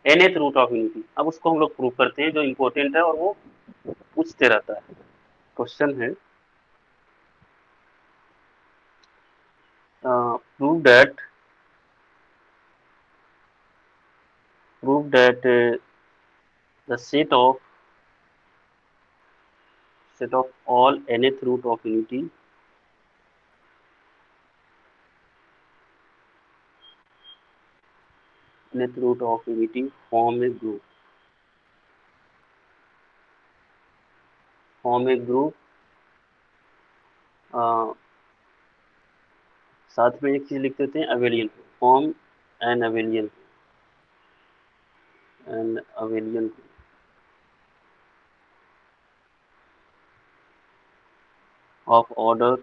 nth root of unity. अब उसको हम लोग प्रूव करते हैं, जो इम्पोर्टेंट है और वो पूछते रहता है। क्वेश्चन है prove that the set of all nth root of unity nth root of unity form a group। साथ में एक चीज लिख देते हैं, abelian form an abelian of order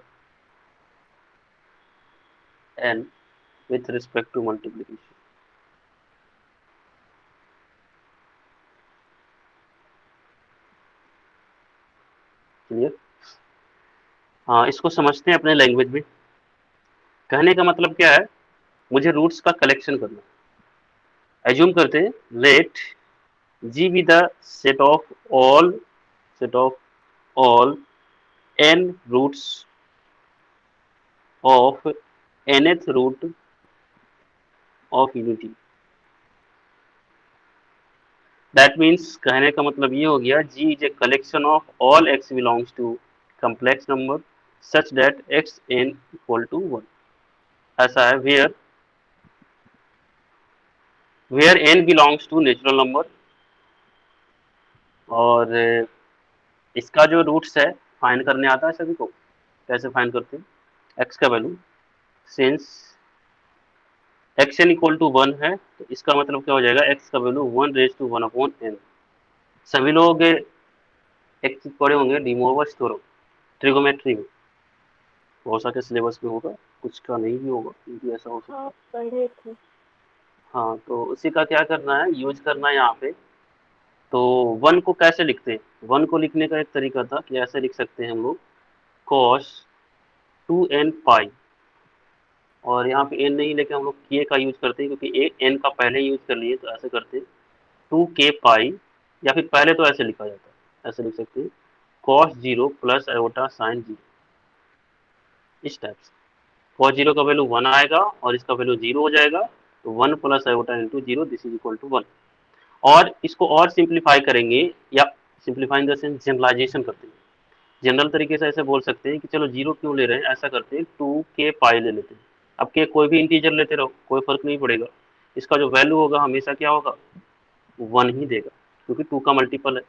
n with respect to multiplication। Clear? हाँ, इसको समझते हैं अपने लैंग्वेज में। कहने का मतलब क्या है, मुझे रूट्स का कलेक्शन करना। एज्यूम करते हैं, let G be the set of all set of all n roots of nth root of unity। That means कहने का मतलब ये हो गया, G is a collection of all x belongs to complex number such that x n equal to 1। ऐसा है, where n belongs to natural number. और इसका जो रूट्स है फाइंड करने आता है सभी को। कैसे फाइंड करते हैं, x का value since x n equal to 1 है, तो इसका मतलब क्या हो जाएगा, x का value 1 raise to 1 upon n। सभी लोग एक चीज पढ़े होंगे, डिमोवर्स थ्योरम, ट्रिगोमेट्री में। हो सके सिलेबस में होगा, कुछ का नहीं भी होगा, क्योंकि ऐसा हो सकता है। हाँ पढ़े थे। हाँ, तो उसी का क्या करना है, यूज करना है यहाँ पे। तो वन को कैसे लिखते हैं, वन को लिखने का एक तरीका था कि ऐसे लिख सकते हैं हम लोग, कॉस 2n पाई। और यहाँ पे n नहीं लेके हम लोग के का यूज करते हैं, क्योंकि n का पहले यूज कर लिए, तो ऐसे करते हैं 2k पाई। या फिर पहले तो ऐसे लिखा जाता है, ऐसे लिख सकते हैं cos zero plus iota sine zero, इस टाइप से। कॉस जीरो का वैल्यू 1 आएगा और इसका वैल्यू 0 हो जाएगा, तो 1 plus iota into zero this is equal to 1। और इसको और सिंप्लीफाई करेंगे, या simplify in the sense generalization करते हैं। जनरल तरीके से ऐसे बोल सकते हैं कि चलो जीरो क्यों ले रहे हैं, ऐसा करते हैं 2k पाई ले लेते हैं। अब के कोई भी इंटीजर लेते रहो, कोई फर्क नहीं पड़ेगा, इसका जो वैल्यू होगा हमेशा क्या होगा, 1 ही देगा, क्योंकि 2 का मल्टीपल है।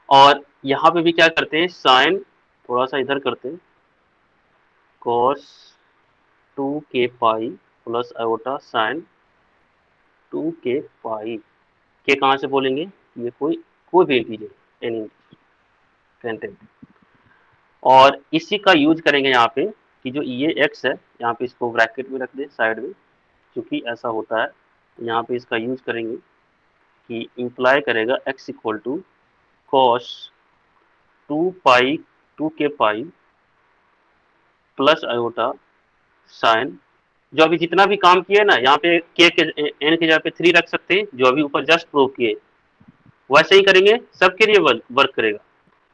और यहाँ पे भी क्या करते हैं, साइन थोड़ा सा इधर करते हैं, cos 2k pi plus iota sine 2k पाई। के कहाँ से बोलेंगे, ये कोई कोई भी इंटीजर, एनी कंटेंट। और इसी का यूज करेंगे यहाँ पे, कि जो ये एक्स है, यहाँ पे इसको ब्रैकेट में रख दे साइड में, क्योंकि ऐसा होता है। यहाँ पे इसका यूज करेंगे कि इंप्लाई करेगा x equal to cos 2 pi 2k pi plus iota sine. जो अभी जितना भी काम किए ना, यहाँ पे के एन के जगह पे 3 रख सकते हैं, जो अभी ऊपर जस्ट प्रूव किए, वैसे ही करेंगे, सबके लिए वर्क करेगा।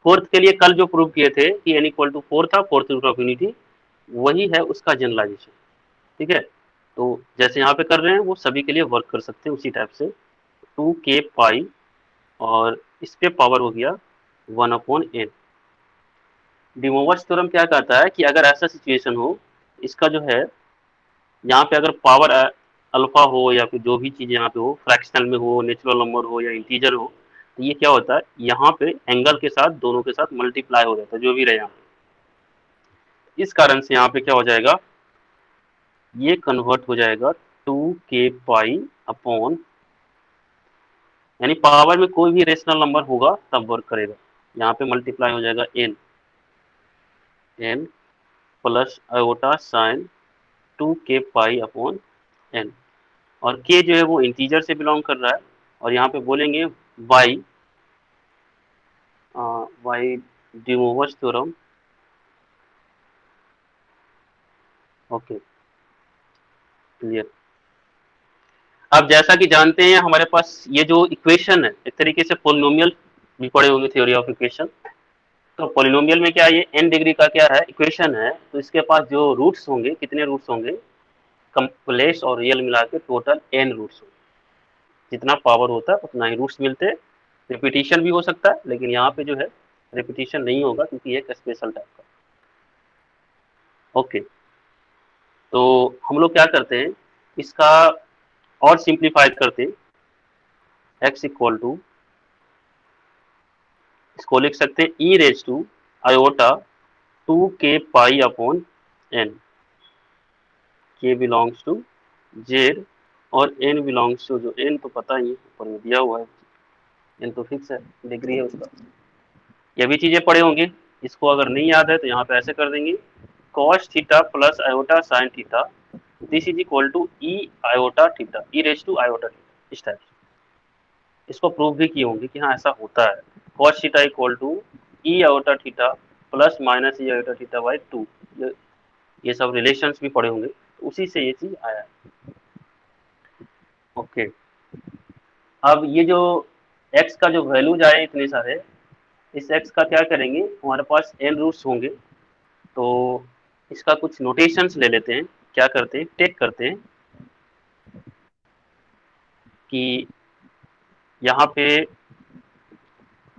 फोर्थ के लिए कल जो प्रूव किए थे कि एन इक्वल टू 4 था, फोर्थ रूट ऑफ यूनिटी, वही है उसका जनरलाइजेशन। ठीक है, तो जैसे यहाँ पे कर रहे हैं वो सभी के लिए वर्क कर सकते हैं उसी टाइप से। 2k पाई और इस पे पावर हो गया 1/n। डिमोवर्स थ्योरम क्या कहता है कि अगर ऐसा सिचुएशन हो, इसका जो है यहाँ पे अगर पावर अल्फा हो या फिर जो भी चीज यहाँ पे हो, फ्रैक्शनल में हो, नेचुरल नंबर हो या इंटीजर हो, तो ये क्या होता है, यहाँ पे एंगल के साथ दोनों के साथ मल्टीप्लाई हो जाता है, जो भी रहे यहाँ पे। इस कारण से यहाँ पे क्या हो जाएगा, ये कन्वर्ट हो जाएगा 2k पाई अपॉन, यानी पावर में कोई भी रेशनल नंबर होगा तब वर्क करेगा। यहाँ पे मल्टीप्लाई हो जाएगा n plus iota sine 2k pi upon n. और के जो है वो इंटीजर से बिलोंग कर रहा है, और यहाँ पे बोलेंगे by, by De Moivre's theorem. Okay, clear. अब जैसा कि जानते हैं हमारे पास ये जो इक्वेशन है एक तरीके से पोलिनोमियल भी पढ़े होंगे, थ्योरी ऑफ इक्वेशन। तो पोलिनोमियल में क्या है, ये n डिग्री का क्या है इक्वेशन है, तो इसके पास जो रूट्स होंगे, कितने रूट्स होंगे, कम्प्लेक्स और रियल मिला के टोटल n रूट्स होंगे। जितना पावर होता है उतना ही रूट्स मिलते हैं। रिपीटिशन भी हो सकता है, लेकिन यहाँ पे जो है रिपीटिशन नहीं होगा क्योंकि ये एक स्पेशल टाइप का। ओके, तो हम लोग क्या करते हैं, इसका और सिंप्लीफाई करते हैं। x इक्वल टू, इसको लिख सकते हैं e raise to iota 2k pi upon n, k belongs to z और n बिलोंग्स टू, जो n तो पता ही है ऊपर में दिया हुआ है, n तो फिक्स है, डिग्री है उसका। ये भी चीजें पढ़े होंगे। इसको अगर नहीं याद है तो यहाँ पे ऐसे कर देंगे, cos theta plus iota sine theta, this is equal to e iota theta, e raise to iota theta, इस टाइप से। इसको प्रूव भी किए होंगे कि हाँ ऐसा होता है। cos theta equal to e iota theta plus minus e iota theta by 2, ये सब रिलेशंस भी पढ़े होंगे, तो उसी से ये चीज आया है। ओके, अब ये जो x का जो वैल्यूज आए इतने सारे, इस x का क्या करेंगे, हमारे पास n रूट्स होंगे, तो इसका कुछ नोटेशंस ले लेते हैं। क्या करते हैं, टेक करते हैं कि यहाँ पे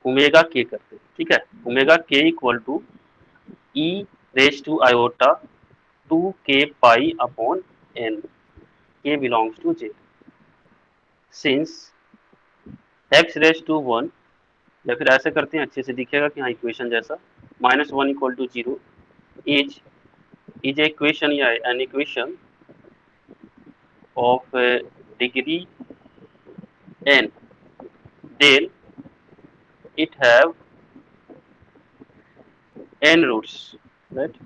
ओमेगा k करते हैं, ठीक है। Omega k equal to e raise to iota 2k pi upon n, k belongs to j, since x raise to 1, या फिर ऐसे करते हैं अच्छे से दिखेगा कि हाँ इक्वेशन जैसा, -1 equal to 0 is a equation या an equation of degree n, then it have n roots, right.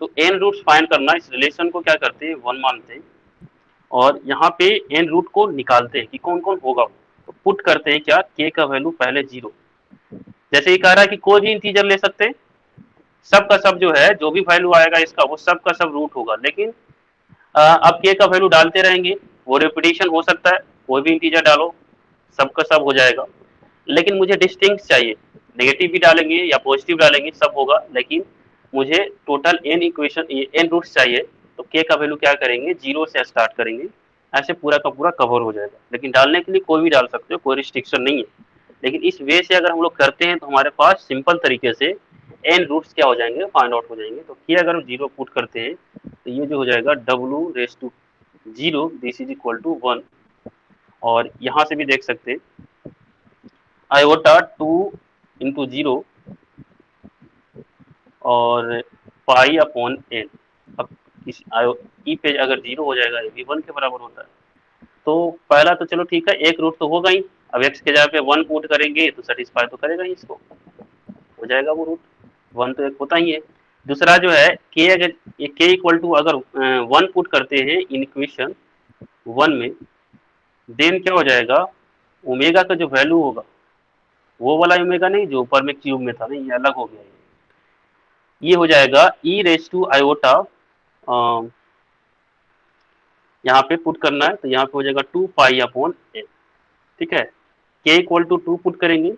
तो n रूट्स फाइंड करना, इस रिलेशन को क्या करते हैं, 1 मानते हैं, और यहाँ पे n रूट को निकालते हैं कि कौन कौन होगा। तो पुट करते हैं क्या, k का वैल्यू पहले 0, जैसे ये कह रहा है कि कोई भी इंटीजर ले सकते हैं, सब का सब जो है, जो भी वैल्यू आएगा इसका वो सब का सब रूट होगा, लेकिन अब k का वैल्यू डालते रहेंगे, वो रिपीटिशन हो सकता है, कोई भी इंटीजर डालो सब का सब हो जाएगा, लेकिन मुझे डिस्टिंक्ट चाहिए, नेगेटिव भी डालेंगे या पॉजिटिव डालेंगे सब होगा, लेकिन मुझे total n equation n roots चाहिए। तो k का वैल्यू क्या करेंगे, 0 से स्टार्ट करेंगे, ऐसे पूरा का पूरा कवर हो जाएगा। लेकिन डालने के लिए कोई भी डाल सकते हो, कोई रिस्ट्रिक्शन नहीं है। लेकिन इस वे से अगर हम लोग करते हैं तो हमारे पास सिंपल तरीके से n रूट्स क्या हो जाएंगे, फाइंड आउट हो जाएंगे। तो k अगर हम 0 पुट करते हैं तो ये जो हो जाएगा w raise to 0, this is equal to 1, और यहाँ से भी देख सकते हैं आयोटा 2 इंटू 0 और पाई अपॉन एन। अब इस ई पे अगर 0 हो जाएगा, ये भी 1 के बराबर होता है। तो पहला तो चलो ठीक है, एक रूट तो होगा ही, अब x के जगह पे 1 पुट करेंगे तो सेटिस्फाई तो करेगा ही, इसको हो जाएगा वो रूट, 1 तो एक होता ही है। दूसरा जो है k, अगर ये k इक्वल टू अगर 1 पुट करते हैं इन इक्वेशन 1 में, देन क्या हो जाएगा, ओमेगा का जो वैल्यू होगा वो वाला ओमेगा नहीं जो ऊपर में क्यूब में था, नहीं ये अलग हो गया, ये हो जाएगा ई रेज टू आयोटा, यहाँ पे पुट करना है तो यहाँ पे हो जाएगा 2 पाई अपॉन एन, ठीक है। k इक्वल टू 2 पुट करेंगे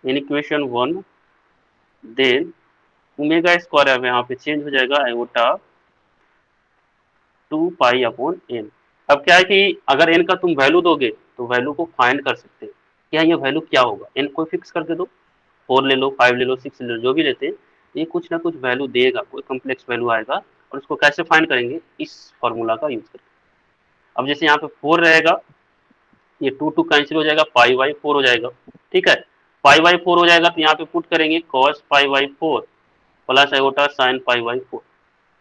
in equation 1, then omega square है यहाँ पे चेंज हो जाएगा आयोटा 2 पाई अपॉन एन। अब क्या है कि अगर n का तुम वैल्यू दोगे तो वैल्यू को फाइंड कर सकते हैं, क्या ये वैल्यू क्या होगा, n को फिक्स करके दो, 4 ले लो, 5 ले लो, 6 ले लो, जो भी लेते हैं, ये कुछ ना कुछ वैल्यू देगा, कोई कम्प्लेक्स वैल्यू आएगा, और उसको कैसे फाइंड करेंगे, इस फॉर्मूला का यूज करके। अब जैसे यहाँ पे 4 रहेगा, ये 2 2 कैंसिल हो जाएगा, पाई बाई 4 हो जाएगा, ठीक है। पाई बाई 4 हो जाएगा तो यहाँ पे पुट करेंगे cos pi by 4 plus iota sine pi by 4।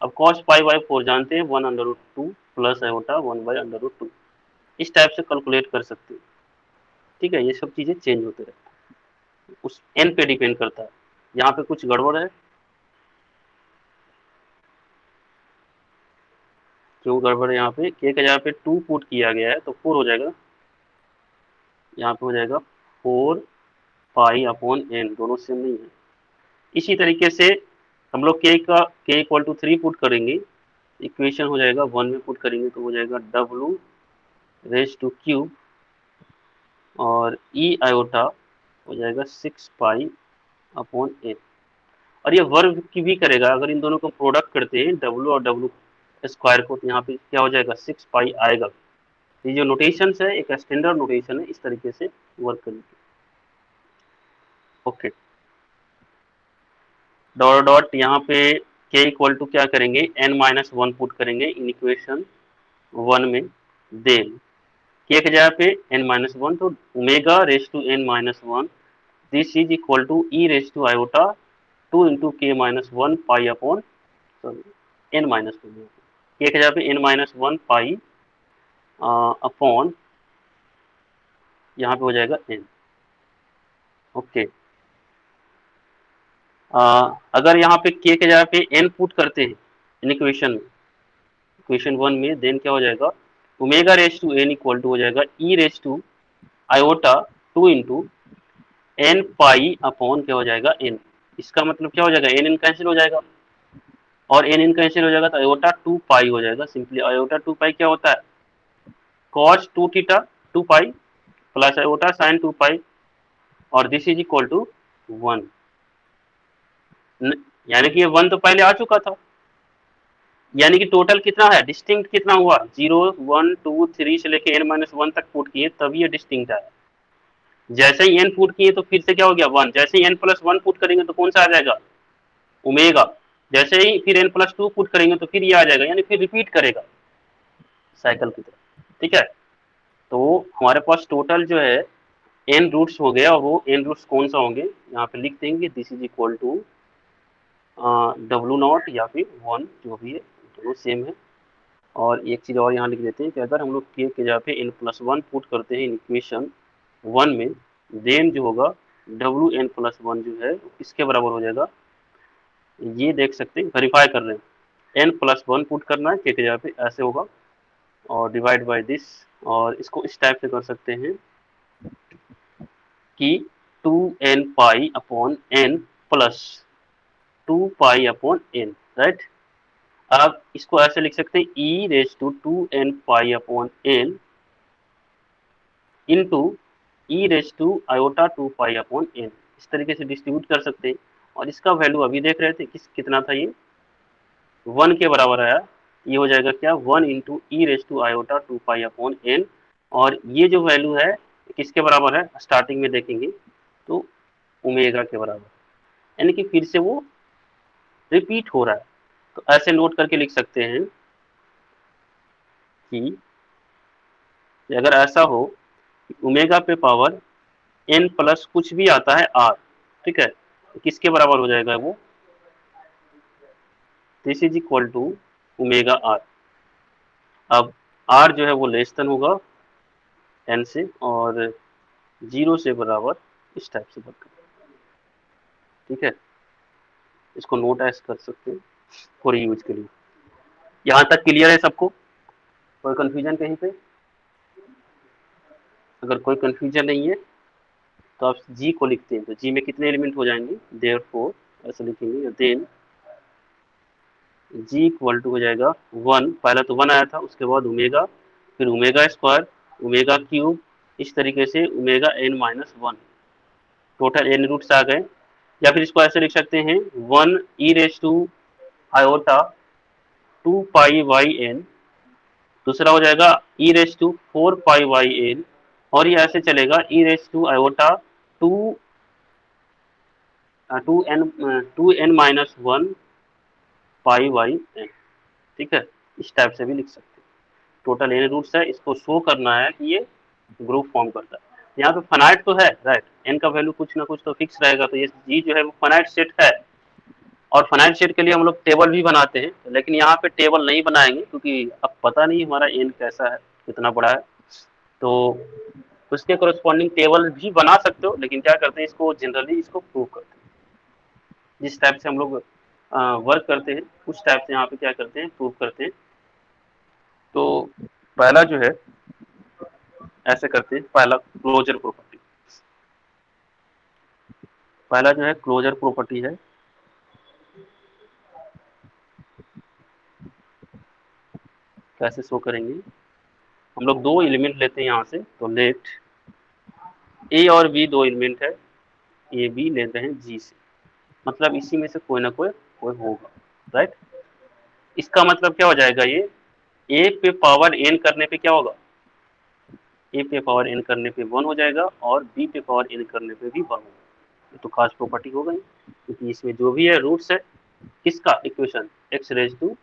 अब कॉस पाई बाई 4 जानते हैं 1 under root 2 plus iota 1 by under root 2, इस टाइप से कैलकुलेट कर सकते हैं, ठीक है। ये सब चीजें चेंज होते रहते हैं, उस एन पे डिपेंड करता है। यहाँ पे कुछ गड़बड़ है, क्यों गड़बड़ है, यहाँ पे के का जगह पे 2 पुट किया गया है तो 4 हो जाएगा, यहाँ पे हो जाएगा 4 पाई अपॉन एन, दोनों सेम नहीं है। इसी तरीके से हम लोग के इक्वल टू 3 पुट करेंगे, इक्वेशन हो जाएगा 1 में पुट करेंगे तो हो जाएगा w रेज टू क्यूब और ई आयोटा हो जाएगा 6 पाई/n। और ये वर्ग की भी करेगा, अगर इन दोनों को प्रोडक्ट करते हैं डब्ल्यू और डब्ल्यू स्क्वायर को, तो यहाँ पे क्या हो जाएगा 6 पाई आएगा। ये जो नोटेशन है एक स्टैंडर्ड नोटेशन है, इस तरीके से वर्क करेगी। ओके, डॉट डॉट यहाँ पे के इक्वल टू क्या करेंगे, n-1 पुट करेंगे इन इक्वेशन 1 में। देन के की जगह पे n-1, तो omega raise to n-1 this is equal to e raise to iota 2 into k-1 pi upon sorry n-1, के की जगह पे n-1 पाई अपॉन यहाँ पे हो जाएगा n। ओके, अगर यहाँ पे के की जगह पे n पुट करते हैं इन इक्वेशन 1 में, देन क्या हो जाएगा omega raise to n equal to हो जाएगा e raise to iota 2 into n pi upon क्या हो जाएगा n। इसका मतलब क्या हो जाएगा, n कैंसिल हो जाएगा, और n कैंसिल हो जाएगा तो आयोटा 2 पाई हो जाएगा। सिंपली आयोटा 2 पाई क्या होता है, cos 2 थीटा 2 पाई प्लस आयोटा साइन 2 पाई, और दिस इज इक्वल टू 1। यानी कि ये 1 तो पहले आ चुका था, यानी कि टोटल कितना है, डिस्टिंक्ट कितना हुआ, 0 1 2 3 से लेके n-1 तक पुट किए तब ये डिस्टिंक्ट है। जैसे ही n पुट किए तो फिर से क्या हो गया 1, जैसे ही n+1 पुट करेंगे तो कौन सा आ जाएगा, ओमेगा। जैसे ही फिर n+2 पुट करेंगे तो फिर ये आ जाएगा, यानी फिर रिपीट करेगा साइकिल की तरह। ठीक है, तो हमारे पास टोटल जो है n रूट्स हो गए, और वो n रूट्स कौन सा होंगे यहाँ पे लिख देंगे, this is equal to W0 या फिर 1, जो भी है दोनों सेम है। और एक चीज़ और यहाँ लिख देते हैं कि अगर हम लोग के जगह पे n+1 पुट करते हैं इक्वेशन 1 में, देन जो होगा Wn+1 जो है इसके बराबर हो जाएगा, ये देख सकते हैं, वेरीफाई कर रहे हैं, n+1 पुट करना है के जगह पे, ऐसे होगा, और डिवाइड बाय दिस, और इसको इस टाइप से कर सकते हैं कि 2n pi upon n plus 2 pi upon n, right. आप इसको ऐसे लिख सकते हैं e raise to 2n pi upon n into e raise to iota 2 pi upon n, इस तरीके से डिस्ट्रीब्यूट कर सकते हैं। और इसका वैल्यू अभी देख रहे थे कितना था, ये 1 के बराबर आया। ये हो जाएगा क्या, 1 into e raise to iota 2 pi upon n, और ये जो वैल्यू है किसके बराबर है, स्टार्टिंग में देखेंगे तो ओमेगा के बराबर, यानी कि फिर से वो रिपीट हो रहा है। तो ऐसे नोट करके लिख सकते हैं कि अगर ऐसा हो ओमेगा पे पावर n प्लस कुछ भी आता है r, ठीक है, तो किसके बराबर हो जाएगा वो, this is equal to omega r। अब r जो है वो लेस देन होगा n से, और 0 से बराबर इस टाइप से बनकर, ठीक है, इसको नोट ऐसे कर सकते हैं फॉर यूज के लिए। यहाँ तक क्लियर है सबको, कोई कंफ्यूजन कहीं पे, अगर कोई कंफ्यूजन नहीं है तो आप जी को लिखते हैं, तो जी में कितने एलिमेंट हो जाएंगे, देयरफॉर ऐसे लिखेंगे, देन जी इक्वल टू हो जाएगा 1, पहला तो 1 आया था, उसके बाद ओमेगा, फिर ओमेगा स्क्वायर, ओमेगा क्यूब, इस तरीके से omega n-1, total n roots आ गए। या फिर इसको ऐसे लिख सकते हैं 1 e raise to iota 2 pi by n, दूसरा हो जाएगा e raise to 4 pi by n, और ये ऐसे चलेगा e raise to iota 2 2n-1 pi by n, ठीक है, इस टाइप से भी लिख सकते हैं। टोटल एन रूट्स है, इसको शो करना है कि ये ग्रुप फॉर्म करता है। यहाँ पे फनाइट तो है, राइट, एन का वैल्यू कुछ ना कुछ तो फिक्स रहेगा, तो ये जी जो है वो फनाइट सेट है। और फनाइट सेट के लिए हम लोग टेबल भी बनाते हैं, लेकिन यहाँ पे टेबल नहीं बनाएंगे क्योंकि अब पता नहीं हमारा एन कैसा है, कितना बड़ा है, तो उसके कोरस्पॉन्डिंग टेबल भी बना सकते हो, लेकिन क्या करते हैं इसको जनरली इसको प्रूव करते हैं, जिस टाइप से हम लोग वर्क करते हैं उस टाइप से यहाँ पे क्या करते हैं, प्रूव करते हैं। तो पहला जो है ऐसे करते हैं, पहला क्लोजर प्रॉपर्टी, पहला जो है क्लोजर प्रॉपर्टी है, कैसे शो करेंगे, हम लोग दो एलिमेंट लेते हैं यहाँ से, तो लेट ए और बी दो एलिमेंट है, ए बी लेते हैं जी से, मतलब इसी में से कोई ना कोई कोई होगा, राइट। इसका मतलब क्या हो जाएगा, ये ए पे पावर एन करने पे क्या होगा, ए पे पावर एन करने पे 1 हो जाएगा और बी पे पावर एन करने पे भी 1 होगा। ये तो खास प्रॉपर्टी हो गई, क्योंकि इसमें जो भी है रूट्स है किसका equation, x raise to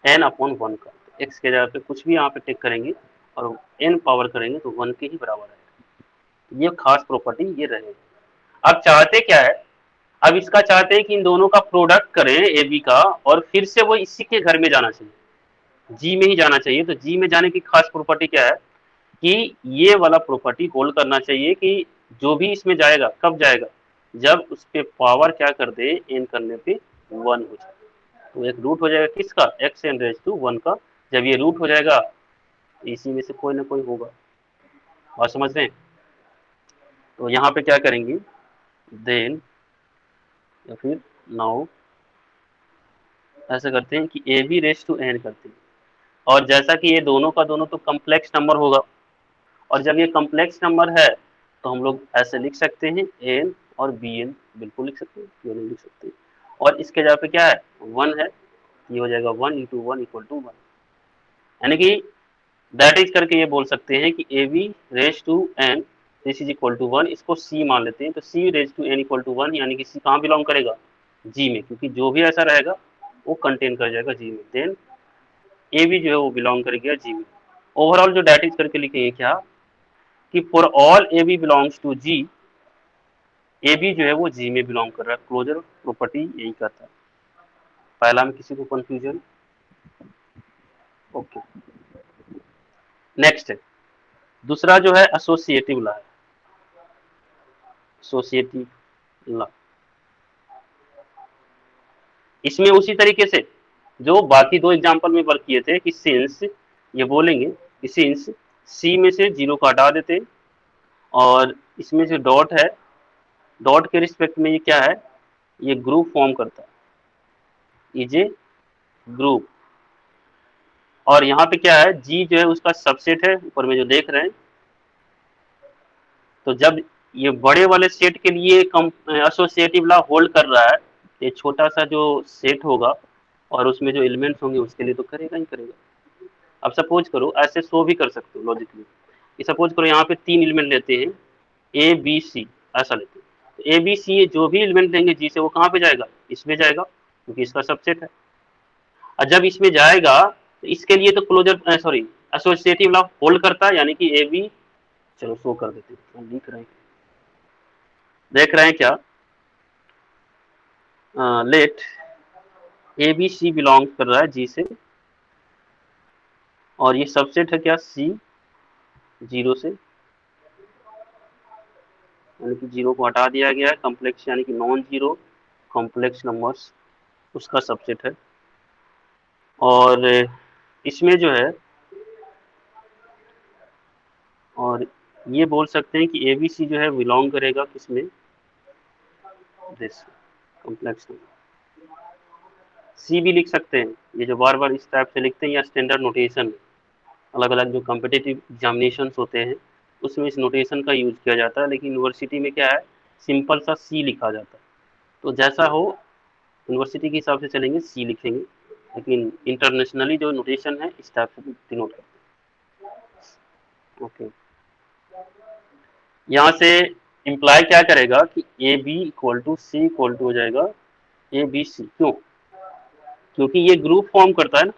n upon 1 का, तो एक्स के जगह पे कुछ भी यहाँ पे टेक करेंगे और एन पावर करेंगे तो 1 के ही बराबर आएगा। ये खास प्रॉपर्टी ये रहेगा। अब चाहते क्या है, अब इसका चाहते हैं कि इन दोनों का प्रोडक्ट करें ए बी का, और फिर से वो इसी के घर में जाना चाहिए, जी में ही जाना चाहिए। तो जी में जाने की खास प्रॉपर्टी क्या है कि ये वाला प्रॉपर्टी होल्ड करना चाहिए कि जो भी इसमें जाएगा कब जाएगा, जब उस पे पावर क्या कर दे एन करने पे 1 हो जाए, तो एक रूट हो जाएगा किसका, एक्स एन रेज टू 1 का। जब ये रूट हो जाएगा तो इसी में से कोई ना कोई होगा, बात समझ रहे हैं। तो यहाँ पे क्या करेंगे, देन या फिर नाउ ऐसा करते हैं कि A B raise to n करते हैं, और जैसा कि ये दोनों का दोनों तो कम्प्लेक्स नंबर होगा, और जब ये कम्प्लेक्स नंबर है तो हम लोग ऐसे लिख सकते हैं एन और बी एन, बिल्कुल लिख सकते हैं, क्यों नहीं लिख सकते। और इसके जगह पे क्या है, 1 है, ये हो जाएगा 1 इंटू 1 इक्वल टू 1, यानी कि दैट इज करके ये बोल सकते हैं कि A B raise to n this is equal to 1, इसको सी मान लेते हैं, तो c raise to n equal to 1, यानी कि सी कहाँ बिलोंग करेगा, जी में, क्योंकि जो भी ऐसा रहेगा वो कंटेन कर जाएगा जी में, देन ए बी जो है वो बिलोंग करेगा जी में। ओवरऑल जो डेट इज करके लिखेंगे क्या कि for all A B belongs to G, A B जो है वो जी में बिलोंग कर रहा है, क्लोजर प्रॉपर्टी यही कहता है। पहला में किसी को कंफ्यूजन, ओके। नेक्स्ट है दूसरा जो है एसोसिएटिव लॉ, एसोसिएटिव लॉ, इसमें उसी तरीके से जो बाकी दो एग्जांपल में वर्क किए थे कि सिंस, ये बोलेंगे कि सिंस सी में से जीरो को हटा देते, और इसमें जो डॉट है, डॉट के रिस्पेक्ट में ये क्या है, ये ग्रुप फॉर्म करता है, इज ए ग्रुप। और यहाँ पे क्या है, जी जो है उसका सबसेट है, ऊपर में जो देख रहे हैं। तो जब ये बड़े वाले सेट के लिए एसोसिएटिव लॉ होल्ड कर रहा है, ये छोटा सा जो सेट होगा और उसमें जो एलिमेंट्स होंगे उसके लिए तो करेगा ही करेगा। अब सपोज करो, ऐसे शो भी कर सकते हो लॉजिकली, कि सपोज करो यहाँ पे 3 एलिमेंट लेते हैं ए बी सी, ऐसा लेते हैं, तो ए बी सी जो भी एलिमेंट देंगे जी से वो कहाँ पे जाएगा, इसमें जाएगा, क्योंकि इसका सबसेट है। और जब इसमें जाएगा तो इसके लिए तो closure sorry associative law hold करता है, यानी कि ए बी, चलो शो कर देते हैं, लिख रहे हैं, देख रहे हैं क्या, let A B C belong कर रहा है जी से, और ये सबसेट है क्या, सी जीरो से, यानी कि जीरो को हटा दिया गया है, कॉम्प्लेक्स यानी कि नॉन जीरो कॉम्प्लेक्स नंबर्स उसका सबसेट है। और इसमें जो है, और ये बोल सकते हैं कि एबीसी जो है बिलोंग करेगा किसमें, दिस कॉम्प्लेक्स नंबर। सी भी लिख सकते हैं, ये जो बार बार इस टाइप से लिखते हैं या स्टैंडर्ड नोटेशन, अलग अलग जो कॉम्पिटिटिव एग्जामिनेशन होते हैं उसमें इस नोटेशन का यूज किया जाता है, लेकिन यूनिवर्सिटी में क्या है, सिंपल सा सी लिखा जाता है। तो जैसा हो यूनिवर्सिटी के हिसाब से चलेंगे, सी लिखेंगे, लेकिन इंटरनेशनली जो नोटेशन है इस टाइप से डिनोट करते हैं, ओके। यहाँ से इम्प्लाई क्या करेगा कि A B equal to C equal to हो जाएगा ए बी सी, क्यों, क्योंकि ये ग्रुप फॉर्म करता है ना।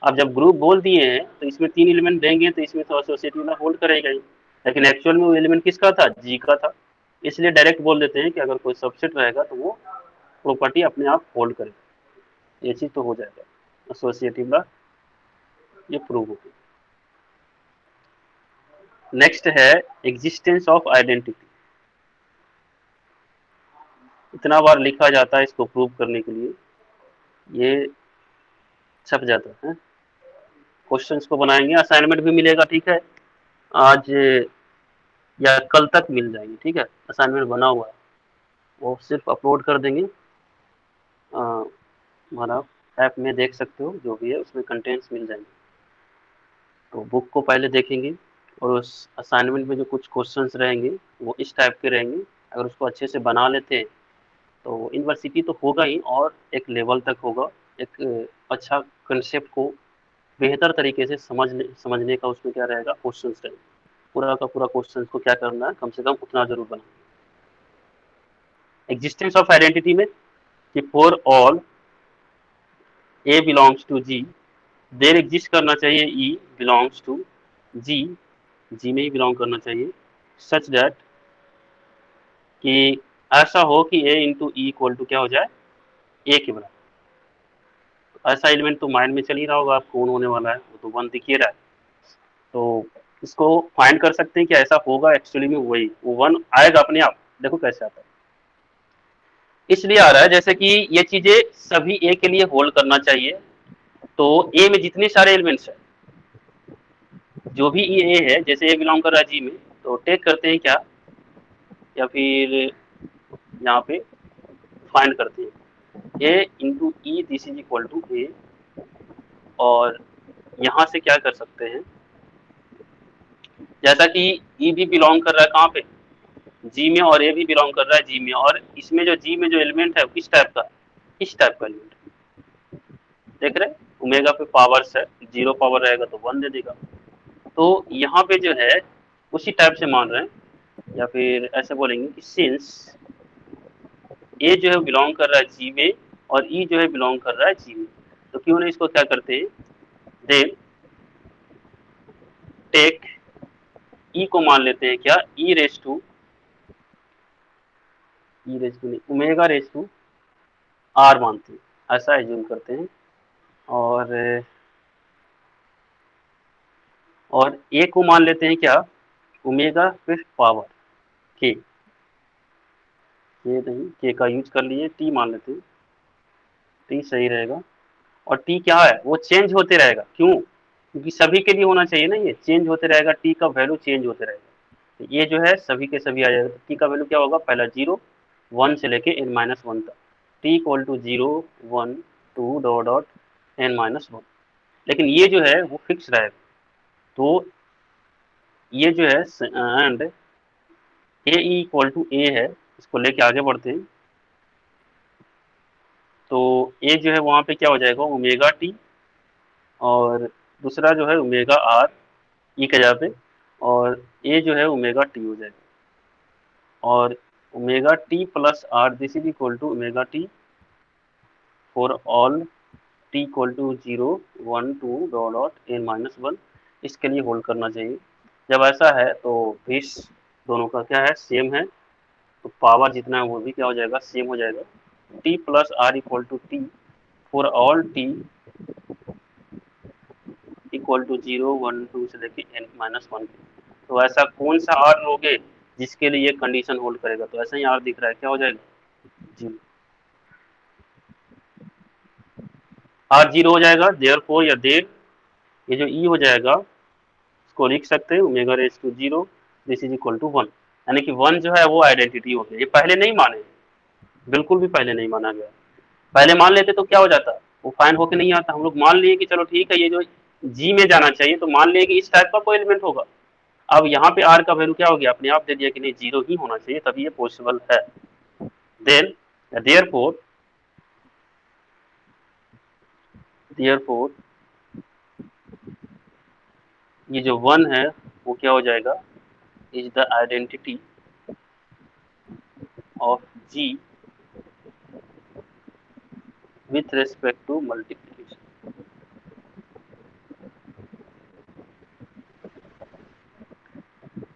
अब जब ग्रुप बोल दिए हैं तो इसमें 3 एलिमेंट देंगे तो इसमें तो एसोसिएटिव ना होल्ड करेगा ही, लेकिन एक्चुअल में वो एलिमेंट किसका था, जी का था, इसलिए डायरेक्ट बोल देते हैं कि अगर कोई सबसेट रहेगा तो वो प्रॉपर्टी अपने आप होल्ड करेगा, ये चीज तो हो जाएगा, एसोसिएटिव ला ये प्रूव हो गया। नेक्स्ट है एग्जिस्टेंस ऑफ आइडेंटिटी, इतना बार लिखा जाता है इसको प्रूव करने के लिए, ये छप जाता है। क्वेश्चंस को बनाएंगे, असाइनमेंट भी मिलेगा, ठीक है, आज या कल तक मिल जाएगी, ठीक है, असाइनमेंट बना हुआ है, वो सिर्फ अपलोड कर देंगे, हमारा ऐप में देख सकते हो, जो भी है उसमें कंटेंट्स मिल जाएंगे। तो बुक को पहले देखेंगे और उस असाइनमेंट में जो कुछ क्वेश्चंस रहेंगे वो इस टाइप के रहेंगे। अगर उसको अच्छे से बना लेते हैं तो यूनिवर्सिटी तो होगा ही, और एक लेवल तक होगा। एक अच्छा कंसेप्ट को बेहतर तरीके से समझने का उसमें क्या रहेगा, क्वेश्चंस रहेंगे। पूरा का पूरा क्वेश्चंस को क्या करना है, कम से कम उतना जरूर बनाना। एग्जिस्टेंस ऑफ आइडेंटिटी में कि for all A belongs to G, there exist करना चाहिए ई बिलोंग्स टू जी, जी में ही बिलोंग करना चाहिए। सच दैट कि ऐसा हो कि ए इंटू ई इक्वल टू क्या हो जाए, ए के बराबर। तो ऐसा एलिमेंट तो माइंड में चल ही रहा होगा आपको, कौन होने वाला है, वो तो वन दिख ही रहा है। तो इसको फाइंड कर सकते हैं कि ऐसा होगा एक्चुअली में, वही वो वन आएगा अपने आप। देखो कैसे आता है, इसलिए आ रहा है जैसे कि ये चीजें सभी ए के लिए होल्ड करना चाहिए। तो ए में जितने सारे एलिमेंट्स है, जो भी ए है, जैसे ए बिलोंग कर रहा है जी में, तो टेक करते हैं क्या, या फिर यहाँ पे फाइंड करते हैं a into e, this is equal to a. और यहाँ से क्या कर सकते हैं, जैसा कि ई भी बिलोंग कर रहा है कहाँ पे, जी में, और ए भी बिलोंग कर रहा है जी में, और इसमें जो जी में जो एलिमेंट है किस टाइप का, इस टाइप का एलिमेंट देख रहे हैं। ओमेगा पे पावर्स है, जीरो पावर रहेगा तो वन दे देगा। तो यहाँ पे जो है उसी टाइप से मान रहे हैं, या फिर ऐसे बोलेंगे कि सिंस ए जो है बिलोंग कर रहा है जी में, और ई जो है बिलोंग कर रहा है जी में, तो क्यों नहीं इसको क्या करते हैं, देन टेक ई को मान लेते हैं क्या, ई रेस टू नहीं, ओमेगा रेस टू आर मानते हैं, ऐसा एज्यूम करते हैं। और ए को मान लेते हैं क्या, ओमेगा फिफ्थ पावर के, ये नहीं, के का यूज कर लिए, टी मान लेते हैं, टी सही रहेगा। और टी क्या है, वो चेंज होते रहेगा, क्यों, क्योंकि सभी के लिए होना चाहिए ना, ये चेंज होते रहेगा, टी का वैल्यू चेंज होते रहेगा। तो ये जो है सभी के सभी आ जाएगा। टी का वैल्यू क्या होगा, पहला जीरो, वन से लेके एन माइनस वन तक, T equal to zero, one, two dot dot n minus one. लेकिन ये जो है वो फिक्स रहेगा। तो ये जो है एंड ए इक्वल टू ए है, इसको लेके आगे बढ़ते हैं। तो ए जो है वहाँ पे क्या हो जाएगा, ओमेगा टी, और दूसरा जो है ओमेगा आर ई के जगह पे, और ए जो है ओमेगा टी हो जाएगा। और omega T plus R, this is equal to omega T for all T equal to zero, one, two dot dot n minus one. इसके लिए होल्ड करना चाहिए। जब ऐसा है तो बेस दोनों का क्या है, सेम है, तो पावर जितना है वो भी क्या हो जाएगा, सेम हो जाएगा। T plus R equal to T for all T equal to zero, one, two से लेके एन माइनस वन। तो ऐसा कौन सा आर लोगे जिसके लिए ये कंडीशन होल्ड करेगा, तो ऐसा ही आर दिख रहा है, क्या हो जाएगा, जी, आर जीरो हो जाएगा, देयर फोर या देर, ये जो ई हो जाएगा इसको लिख सकते हैं omega raise to zero, this is equal to one. यानी कि वन जो है वो आइडेंटिटी हो गया। ये पहले नहीं माने, बिल्कुल भी पहले नहीं माना गया। पहले मान लेते तो क्या हो जाता, वो फाइन होके नहीं आता। हम लोग मान लिए कि चलो ठीक है, ये जो जी में जाना चाहिए, तो मान लिए कि इस टाइप का कोई एलिमेंट होगा। अब यहाँ पे आर का वैल्यू क्या हो गया, अपने आप दे दिया कि नहीं, जीरो ही होना चाहिए, तभी ये पॉसिबल है। देन देयरफॉर ये जो वन है वो क्या हो जाएगा, is the identity of G with respect to multiplication.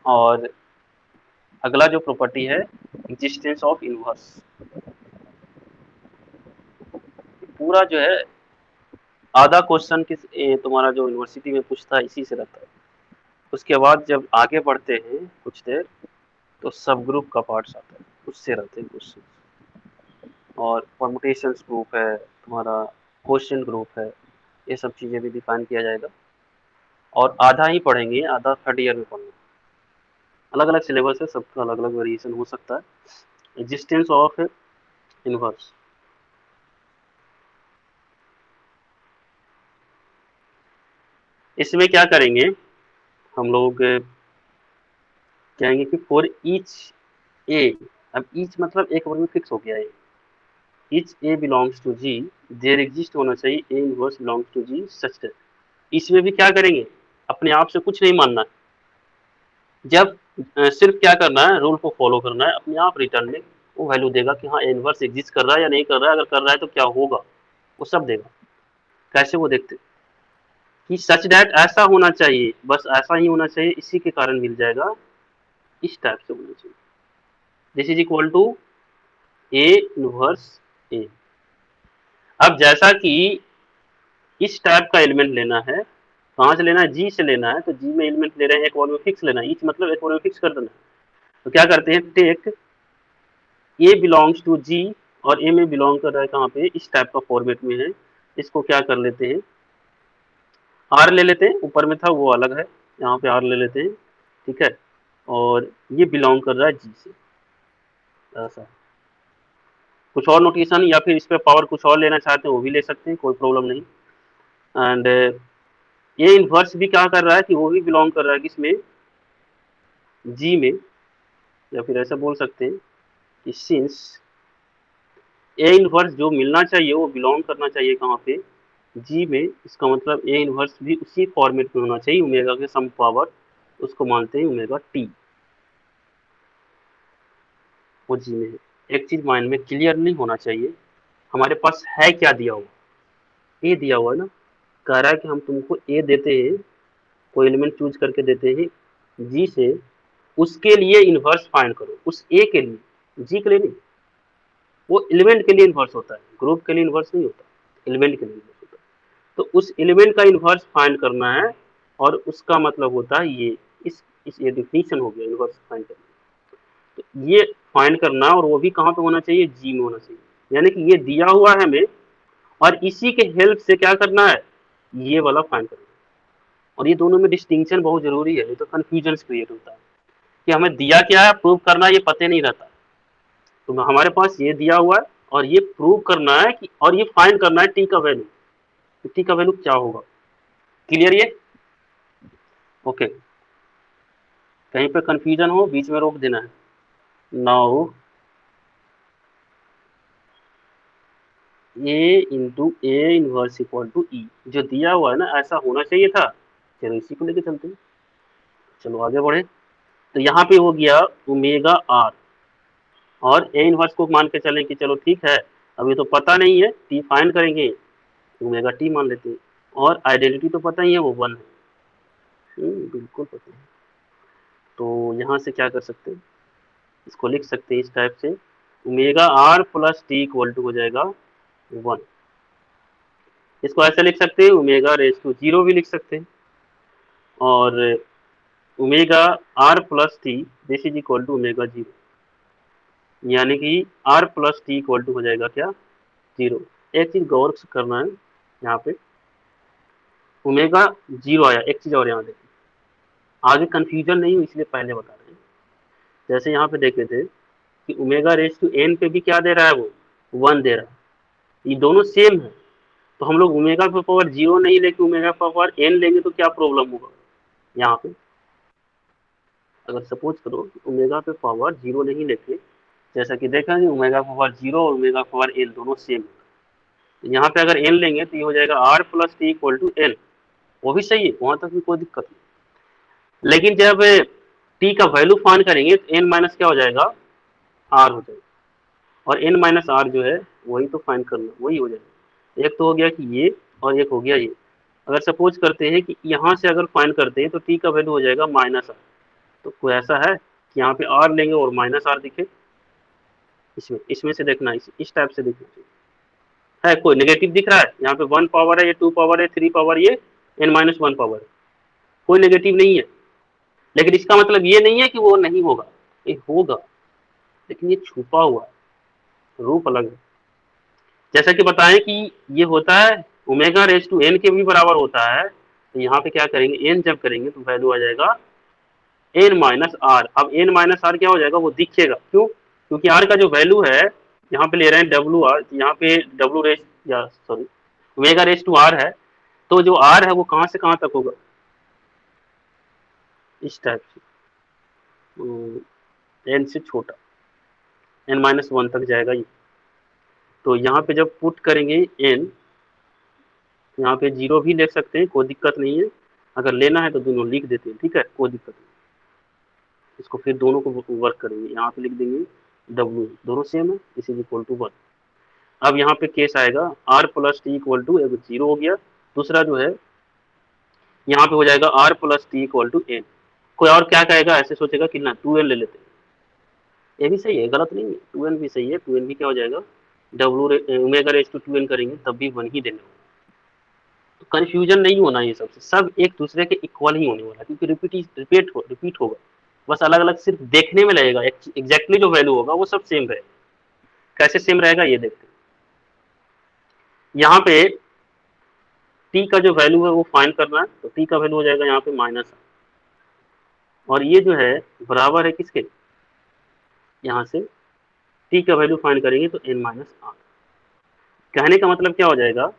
और अगला जो प्रॉपर्टी है, एग्जिस्टेंस ऑफ इनवर्स। पूरा जो है आधा क्वेश्चन किस तुम्हारा जो यूनिवर्सिटी में पूछता है इसी से रहता है। उसके बाद जब आगे बढ़ते हैं कुछ देर, तो सब ग्रुप का पार्ट्स आता है, उससे रहते हैं क्वेश्चन। और परमुटेशंस ग्रुप है तुम्हारा, क्वेश्चन ग्रुप है, ये सब चीज़ें भी डिफाइन किया जाएगा। और आधा ही पढ़ेंगे, आधा थर्ड ईयर में पढ़ेंगे। अलग अलग सिलेबस है, सबका अलग अलग वेरिएशन हो सकता है। एग्जिस्टेंस ऑफ इनवर्स, इसमें क्या करेंगे हम लोग, कहेंगे कि फॉर ईच ए, अब ईच मतलब एक वर्ग में फिक्स हो गया है, each A belongs to G there exist होना चाहिए A inverse belongs to G such that. इसमें भी क्या करेंगे, अपने आप से कुछ नहीं मानना, जब सिर्फ क्या करना है, रूल को फॉलो करना है, अपने आप रिटर्न में वो वैल्यू देगा कि हाँ ए इनवर्स एग्जिस्ट कर रहा है या नहीं कर रहा है, अगर कर रहा है तो क्या होगा, वो सब देगा। कैसे वो देखते कि सच दैट ऐसा होना चाहिए, बस ऐसा ही होना चाहिए, इसी के कारण मिल जाएगा, इस टाइप से होना चाहिए, this is equal to a inverse a. अब जैसा कि इस टाइप का एलिमेंट लेना है, कहाँ से लेना है, जी से लेना है, तो जी में एलिमेंट ले रहे हैं, एक वॉल में फिक्स लेना है, ईच मतलब एक वॉल में फिक्स कर देना है। तो क्या करते हैं, टेक ए बिलोंग्स टू जी, और ए में बिलोंग कर रहा है कहाँ पे, इस टाइप का फॉर्मेट में है, इसको क्या कर लेते हैं, आर ले लेते हैं, ऊपर में था वो अलग है, यहाँ पे आर ले लेते हैं, ठीक है, और ये बिलोंग कर रहा है जी से, ऐसा। कुछ और नोटेशन या फिर इस पे पावर कुछ और लेना चाहते हैं वो भी ले सकते हैं, कोई प्रॉब्लम नहीं। एंड ये इनवर्स भी क्या कर रहा है कि वो भी बिलोंग कर रहा है किसमें, जी में, या फिर ऐसा बोल सकते हैं कि सिंस ए इनवर्स जो मिलना चाहिए वो बिलोंग करना चाहिए कहाँ पे, जी में, इसका मतलब ए इनवर्स भी उसी फॉर्मेट में होना चाहिए, ओमेगा के सम पावर, उसको मानते हैं ओमेगा टी, वो जी में है। एक चीज माइंड में क्लियरली होना चाहिए, हमारे पास है क्या दिया हुआ, ए दिया हुआ है ना, कह रहा है कि हम तुमको ए देते हैं, कोई एलिमेंट चूज करके देते हैं जी से, उसके लिए इनवर्स फाइंड करो, उस ए के लिए, जी के लिए नहीं, वो एलिमेंट के लिए इनवर्स होता है, ग्रुप के लिए इनवर्स नहीं होता, एलिमेंट के लिए इनवर्स होता है। तो उस एलिमेंट का इनवर्स फाइंड करना है, और उसका मतलब होता है ये, इस ये डिफिनीशन हो गया इनवर्स फाइंड करना, तो ये फाइंड करना, और वो भी कहाँ पे होना चाहिए, जी में होना चाहिए, यानी कि ये दिया हुआ है हमें, और इसी के हेल्प से क्या करना है, ये वाला फाइंड करना है। और ये दोनों में डिस्टिंक्शन बहुत जरूरी है, नहीं तो कंफ्यूजन क्रिएट होता है कि हमें दिया क्या है, प्रूव करना, ये पते नहीं रहता। तो हमारे पास ये दिया हुआ है, और ये प्रूव करना है कि, और ये फाइंड करना है टी का वैल्यू, तो टी का वैल्यू क्या होगा, क्लियर ये, ओके। कहीं पे कंफ्यूजन हो बीच में रोक देना है। Now a into a inverse equal to e, जो दिया हुआ है ना ऐसा होना चाहिए था, चलो इसी को लेके चलते हैं, चलो आगे बढ़े। तो यहाँ पे हो गया ओमेगा आर, और ए इनवर्स को मान के चलें कि चलो ठीक है, अभी तो पता नहीं है, टी फाइंड करेंगे, ओमेगा टी मान लेते हैं, और आइडेंटिटी तो पता ही है वो 1 है, बिल्कुल पता है। तो यहाँ से क्या कर सकते हैं, इसको लिख सकते हैं इस टाइप से, omega R plus T equal to हो जाएगा 1। इसको ऐसे लिख सकते हैं, ओमेगा रेज टू 0 भी लिख सकते हैं, और omega R plus T this is equal to omega 0, यानी कि R plus T equal to हो जाएगा क्या, 0। एक चीज गौर करना है यहाँ पे, ओमेगा 0 आया, एक चीज और यहाँ देखिए, आगे कंफ्यूजन नहीं हो इसलिए पहले बता रहे हैं। जैसे यहाँ पे देखे थे कि ओमेगा रेज टू एन पे भी क्या दे रहा है, वो 1 दे रहा है, ये दोनों सेम है, तो हम लोग ओमेगा पे पावर 0 नहीं लेके ओमेगा पे पावर एन लेंगे तो क्या प्रॉब्लम होगा, यहाँ पे अगर सपोज करो ओमेगा पे पावर 0 नहीं लेके, जैसा कि देखा कि ओमेगा पावर 0 और ओमेगा पावर एन दोनों सेम है, तो यहाँ पे अगर एन लेंगे तो ये हो जाएगा R plus T equal to n, वो भी सही है, वहां तक भी कोई दिक्कत नहीं। लेकिन जब टी का वैल्यू फाइंड करेंगे तो एन माइनस क्या हो जाएगा, आर हो जाएगा, और एन माइनस आर जो है वही तो फाइंड करना, वही हो जाएगा। एक तो हो गया कि ये, और एक हो गया ये। अगर सपोज करते हैं कि यहाँ से अगर फाइंड करते हैं तो टी का वैल्यू हो जाएगा माइनस आर, तो कोई ऐसा है कि यहाँ पे आर लेंगे और माइनस आर दिखे, इसमें से देखना, इस टाइप से देखना चाहिए, है कोई नेगेटिव दिख रहा है, यहाँ पे 1 पावर है, ये 2 पावर है, 3 पावर, ये एन माइनस 1 पावर है, कोई नेगेटिव नहीं है। लेकिन इसका मतलब ये नहीं है कि वो नहीं होगा, ये होगा, लेकिन ये छुपा हुआ है, रूप अलग है। जैसा कि बताएं कि ये होता है ओमेगा रेज टू एन के भी बराबर होता है, तो यहाँ पे क्या करेंगे, एन जब करेंगे तो वैल्यू आ जाएगा एन माइनस आर। अब एन माइनस आर क्या हो जाएगा, वो दिखेगा, क्यों, क्योंकि आर का जो वैल्यू है यहाँ पे ले रहे हैं डब्ल्यू आर, यहाँ पे डब्ल्यू रेज, या sorry omega raise to R है, तो जो आर है वो कहाँ से कहाँ तक होगा, इस टाइप से, n से छोटा, n-1 तक जाएगा ये। तो यहाँ पे जब पुट करेंगे n, यहाँ पे 0 भी ले सकते हैं, कोई दिक्कत नहीं है। अगर लेना है तो दोनों लिख देते हैं, ठीक है, कोई दिक्कत नहीं। इसको फिर दोनों को वर्क करेंगे, यहाँ पे लिख देंगे w, दोनों सेम है, इस इज इक्वल टू 1। अब यहाँ पे केस आएगा r plus T equal to, 0 हो गया। दूसरा जो है यहाँ पे हो जाएगा r plus T equal to n। कोई और क्या कहेगा, ऐसे सोचेगा कि ना 2n ले लेते हैं, ये भी सही है, गलत नहीं है, 2n भी सही है। 2n भी क्या हो जाएगा, w omega raise to 2n करेंगे तब भी 1 ही देना होगा। तो कंफ्यूजन नहीं होना, ये सबसे सब एक दूसरे के इक्वल ही होने वाला, क्योंकि रिपीट होगा, बस अलग अलग सिर्फ देखने में लगेगा, एग्जैक्टली जो वैल्यू होगा वो सब सेम रहेगा। कैसे सेम रहेगा ये देखते हैं। यहाँ पे t का जो वैल्यू है वो फाइंड करना है, तो t का वैल्यू हो जाएगा यहाँ पे माइनस, और ये जो है बराबर है किसके, यहाँ से t का वैल्यू फाइंड करेंगे तो n-r। कहने का मतलब क्या हो जाएगा,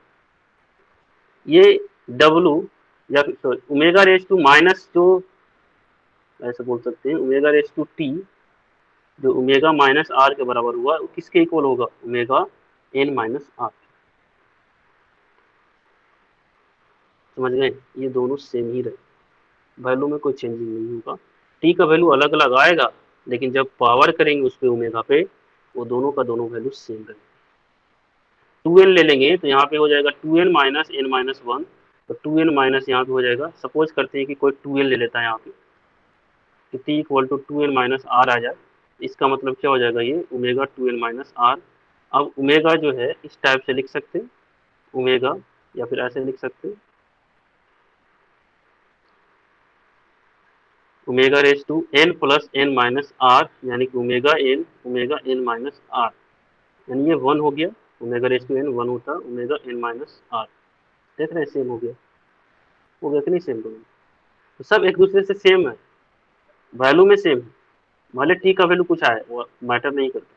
ये w या फिर ओमेगा रेज टू माइनस, जो ऐसे बोल सकते हैं ओमेगा रेज टू टी, जो ओमेगा माइनस आर के बराबर हुआ, वो किसके इक्वल होगा, ओमेगा n-r। समझ गए, ये दोनों सेम ही रहे, वैल्यू में कोई चेंजिंग नहीं होगा। टी का वैल्यू अलग अलग आएगा, लेकिन जब पावर करेंगे उस पे ओमेगा पे, वो दोनों का दोनों वैल्यू सेम रहेगा। 2n ले लेंगे तो यहाँ पे हो जाएगा 2n माइनस n-1, तो 2n माइनस यहाँ पे हो जाएगा, सपोज करते हैं कि कोई 2n ले लेता है यहाँ पे, तो t equal to 2n minus r आ जाए, इसका मतलब क्या हो जाएगा, ये ओमेगा 2n माइनस r। अब ओमेगा जो है इस टाइप से लिख सकते हैं, ओमेगा, या फिर ऐसे लिख सकते हैं, omega raise to n plus n minus r, यानी कि ओमेगा n माइनस r, यानी ये 1 हो गया, ओमेगा रेज टू n 1 होता है, ओमेगा n माइनस r। देख रहे हैं, सेम हो गया कि नहीं सेम दोनों, तो सब एक दूसरे से सेम है, वैल्यू में सेम है, भले टी का वैल्यू कुछ आए वो मैटर नहीं करता।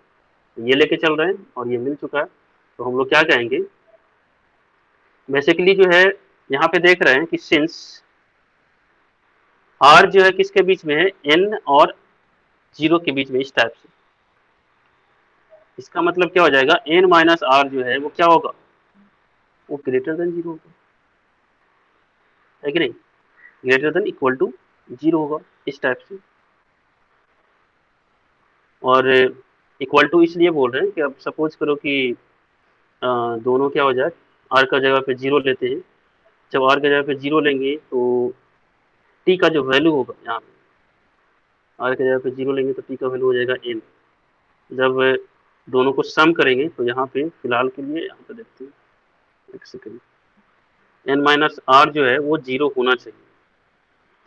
तो ये लेके चल रहे हैं और ये मिल चुका है, तो हम लोग क्या कहेंगे, बेसिकली जो है यहाँ पे देख रहे हैं कि सिंस r जो है किसके बीच में है, n और 0 के बीच में, इस टाइप से, इसका मतलब क्या हो जाएगा, n माइनस r जो है वो क्या होगा, वो ग्रेटर देन 0 होगा, है कि नहीं, ग्रेटर देन इक्वल टू 0 होगा, इस टाइप से। और इक्वल टू इसलिए बोल रहे हैं कि अब सपोज करो कि दोनों क्या हो जाए, r का जगह पे 0 लेते हैं, जब r की जगह पे 0 लेंगे तो t का जो वैल्यू होगा, यहाँ पे r की जगह पे 0 लेंगे तो t का वैल्यू हो जाएगा n। जब दोनों को सम करेंगे तो यहाँ पे फिलहाल के लिए यहाँ पे देखते हैं, एक सेकेंड, n माइनस आर जो है वो 0 होना चाहिए,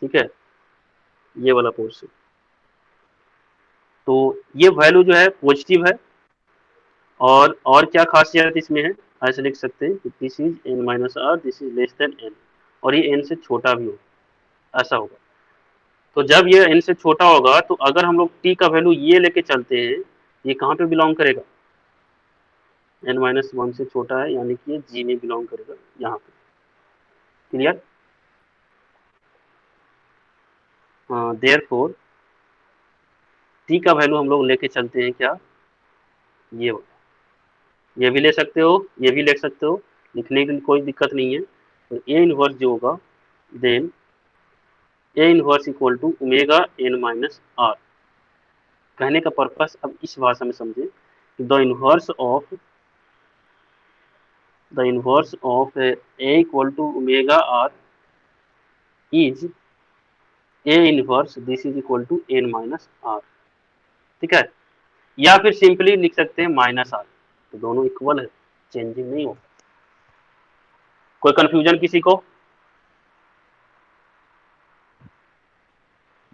ठीक है, ये वाला पोर्शन। तो ये वैल्यू जो है पॉजिटिव है, और क्या खासियत इसमें है, ऐसे लिख सकते हैं कि this is n minus R, this is less than n, और ये n से छोटा भी होगा, ऐसा होगा। तो जब ये n से छोटा होगा, तो अगर हम लोग t का वैल्यू ये लेके चलते हैं, ये कहाँ पे बिलोंग करेगा, n-1 से छोटा है, यानी कि ये g में बिलोंग करेगा, यहाँ पे, क्लियर। देयरफॉर t का वैल्यू हम लोग लेके चलते हैं क्या, ये ये भी ले सकते हो, ये भी ले सकते हो, लिखने की कोई दिक्कत नहीं है। तो ए इनवर्स जो होगा, then A inverse equal to omega n minus R. कहने का पर्पस अब इस भाषा में समझे, the inverse of A equal to omega R is A inverse, this is equal to n minus R, ठीक है, या फिर सिंपली लिख सकते हैं माइनस आर, तो दोनों इक्वल है, चेंजिंग नहीं होगा। कोई कंफ्यूजन किसी को,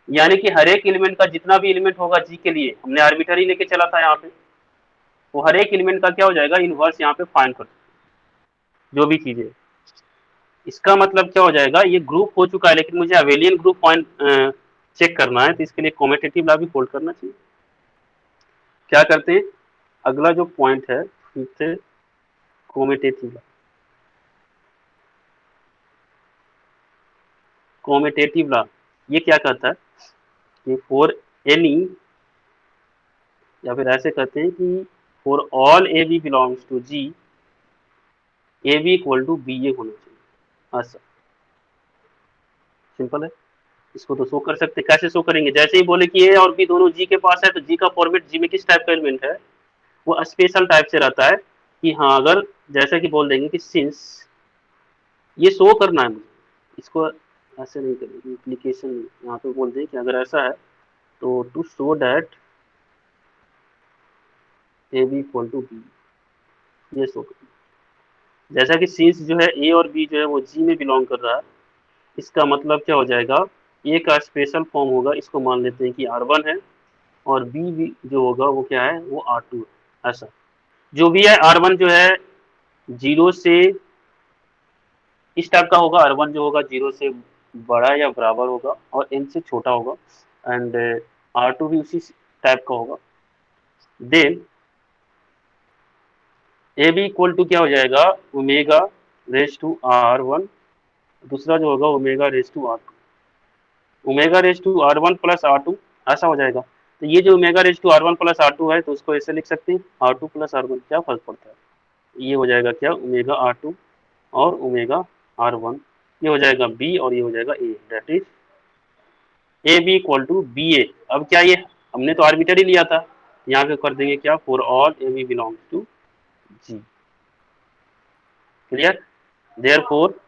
यानी कि हर एक एलिमेंट का जितना भी एलिमेंट होगा जी के लिए, हमने आर्बिट्ररी लेके चला था यहाँ पे, वो हर एक एलिमेंट का क्या हो जाएगा, इनवर्स यहाँ पे फाइंड कर, जो भी चीजें, इसका मतलब क्या हो जाएगा, ये ग्रुप हो चुका है, लेकिन मुझे अवेलियन ग्रुप पॉइंट चेक करना है, तो इसके लिए कॉमेटेटिव लॉ भी फोल्ड करना चाहिए। क्या करते हैं, अगला जो पॉइंट है फिर से कॉमेटेटिव लॉ, कॉमेटेटिव लॉ, ये क्या कहता है कि फॉर एनी, या फिर ऐसे कहते हैं कि for all A B belongs to G, A B equal to b a होना चाहिए। ऐसा सिंपल है। इसको तो शो कर सकते हैं। कैसे शो करेंगे? जैसे ही बोले कि ए और बी दोनों जी के पास है, तो जी का फॉर्मेट, जी में किस टाइप का एलिमेंट है, वो स्पेशल टाइप से रहता है कि हाँ, अगर जैसा कि बोल देंगे कि सिंस, ये शो करना है मुझे, इसको ऐसे नहीं करेंगे, इम्प्लीकेशन यहाँ पे बोल दें कि अगर ऐसा है तो to show that A B equal to B, ये शो करना। जैसा कि सिंस जो है ए और बी जो है वो जी में बिलोंग कर रहा है, इसका मतलब क्या हो जाएगा, ए का स्पेशल फॉर्म होगा, इसको मान लेते हैं कि R1 है, और बी भी जो होगा वो क्या है, वो R2 है। ऐसा जो भी है, R1 जो है 0 से इस टाइप का होगा, R1 जो होगा 0 से बड़ा या बराबर होगा और n से छोटा होगा, एंड R2 भी उसी टाइप का होगा। Then A B equal to क्या हो जाएगा, ओमेगा रेस टू R1, दूसरा जो होगा omega raise to R2, omega raise to R1 plus R2, ऐसा हो जाएगा। तो ये जो omega raise to R1 plus R2 है, तो उसको ऐसे लिख सकते हैं R2 प्लस R1, क्या फर्क पड़ता है, ये हो जाएगा क्या, ओमेगा R2 और ओमेगा R1, ये हो जाएगा B और ये हो जाएगा A, that is a B equal to b a. अब क्या, ये हमने तो आर्बिटर ही लिया था, यहाँ पे कर देंगे क्या, for all A B belongs to G. Clear? Therefore,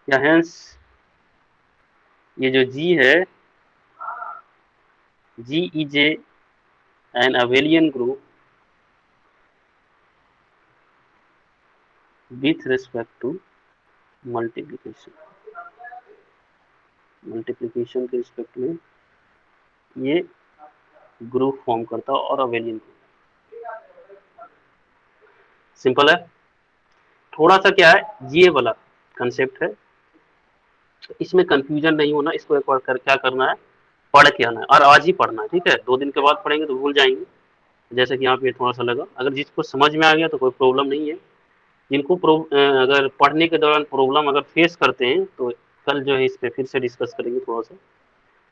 या हेंस, ये जो जी है, G is a an abelian group with respect to multiplication, multiplication के रिस्पेक्ट में ये ग्रुप फॉर्म करता है, और अबेलियन ग्रुप। सिंपल है। थोड़ा सा क्या है, ये वाला कंसेप्ट है, इसमें कंफ्यूजन नहीं होना, इसको एक बार क्या करना है, पढ़ के आना है, और आज ही पढ़ना है, ठीक है, 2 दिन के बाद पढ़ेंगे तो भूल जाएंगे। जैसे कि यहाँ पे थोड़ा सा लगा, अगर जिसको समझ में आ गया तो कोई प्रॉब्लम नहीं है। जिनको अगर पढ़ने के दौरान प्रॉब्लम अगर फेस करते हैं, तो कल जो है इस पे फिर से डिस्कस करेंगे थोड़ा सा,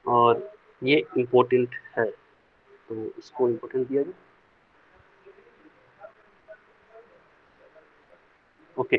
और ये इम्पोर्टेंट है, तो इसको इम्पोर्टेंट दिया जाए। ओके।